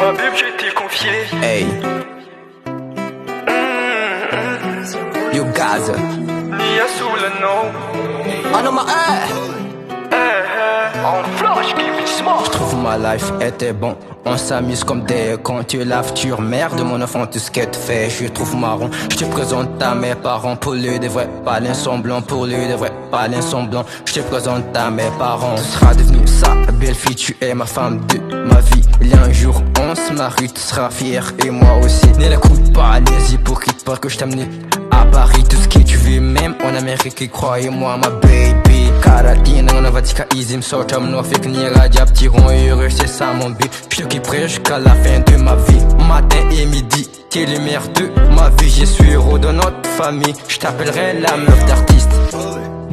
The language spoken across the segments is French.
Ma Bible, je t'ai confié. Hey. You Gaza. Nia sous le nom. Oh non, ma En flash, give it smart. Je trouve ma life était bon. On s'amuse comme des cons. Tu laves, tu merde mon enfant, tout ce qu'elle te fait, je trouve marron. Je te présente à mes parents. Pour lui de vrai, pas l'insemblant. Pour lui de vrai, pas l'insemblant. Je te présente à mes parents. Tu seras devenue sa belle fille, tu es ma femme de ma vie. Il y a un jour, on se marie, tu seras fier et moi aussi. Ne l'écoute pas les hypocrites parce que je t'amène à Paris. Tout ce que tu veux, même en Amérique, croyez-moi, ma baby. Karatina, on va dire qu'Easy me sort comme nous, fait que ni radiab, tirons heureux, c'est ça mon but. Je te kifferai jusqu'à la fin de ma vie. Matin et midi, t'es lumière de ma vie. Je suis héros de notre famille. Je t'appellerai la meuf d'artiste.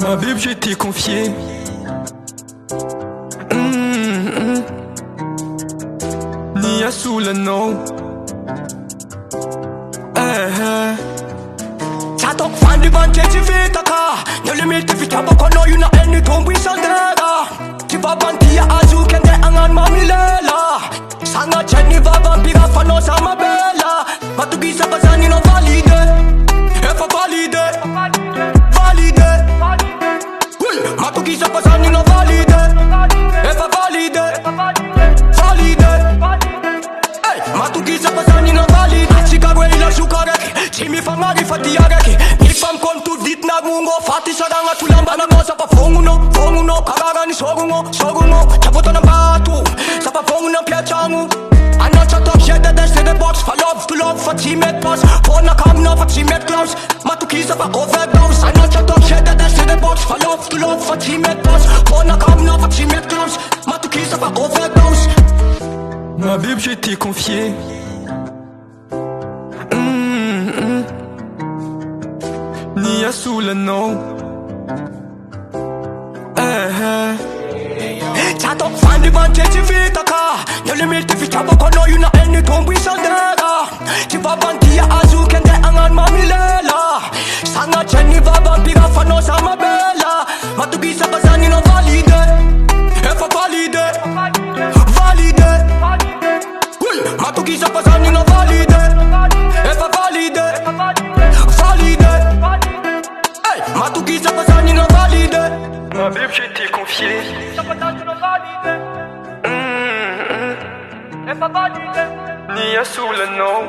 Ma Bible, je t'ai confié. Nia sous le nom. Chatok fan di ban keci vita ka No limit if you boko no you na any tombi saldera Tiba bantia azu kende angan mamilela Sanga cheni baba biga fano sama bella Matugi sa bazani no valide Efa valide Valide Matugi sa bazani no valide Efa valide Valide Hey Matugi sa bazani no valide Chicago ila shukarek Chimi fangari fatiareki Nifam kon tu dit nagungo Fati saranga tulamba na mo Sapa fonguno Karagani sogungo Chapoto na batu Sapa fonguno piachangu Anacha top shit that that's in the box For love to love for teammate pass For na come now for teammate gloves Matuki sapa overdose Anacha top shit that that's in the box For love to love for teammate pass For na come now for teammate gloves Matuki sapa overdose Ma Bible, je t'ai confié. Nia sous le nom. Chatok fan di ban keci vita ka No limit if you boko no you na any tombi saldera Tiba bantia azu kende angan mamilela Sanga cheni baba biga fano sama bella Matugi sa bazani no valide Efa valide Valide Matugi sa bazani no valide Efa valide Valide Hey Matugi sa bazani no valide Ma Bible, je t'ai confié. Nia sous le nom.